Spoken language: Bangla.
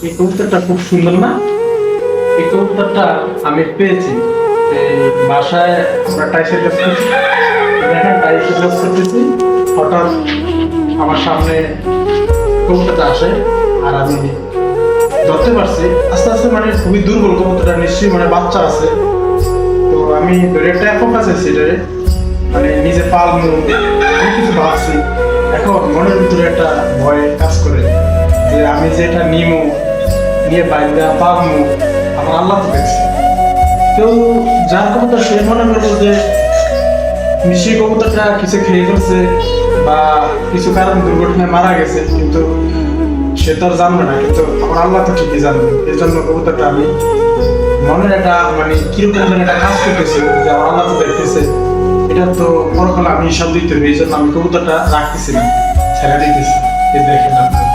এই কবুতরটা খুব সুন্দর না? এই কবুতরটা আমি পেয়েছি এই বাসায়। আমরা টাইসের কাজ করছি, দেখেন টাইসের কাজ করতেছি, হঠাৎ আমার সামনে কবুতরটা আসে আর আমি ধরতে পারছি। আস্তে আস্তে মানে খুবই দুর্বল কবুতরটা, নিশ্চয়ই মানে বাচ্চা আছে। তো আমি ধরে একটা ফোকাস আছে এটারে, মানে নিজে পালমু অনেক কিছু ভাবছি। এখন মনের ভিতরে একটা ভয় কাজ করে যে আমি যে এটা নিয়ে বাইরে পালমু, আমার আল্লাহ তো দেখছে। কেউ যার কবুতর সে মনে করবো যে নিশ্চয়ই কবুতরটা কিছু খেয়ে ফেলছে বা কিছু কারণ দুর্ঘটনায় মারা গেছে, কিন্তু সে তো আর জানবে না। কিন্তু আমার আল্লাহ তো ঠিকই জানবে। এই জন্য কবুতরটা আমি মনের একটা মানে কিরকম যেন একটা কাজ করতেছে যে আমার আল্লাহ তো দেখতেছে, এটা তো পরকালে আমি হিসাব দিতে হবে। এই জন্য আমি কবুতরটা রাখতেছি না, ছেড়ে দিতেছি। এই দেখেন আপনারা।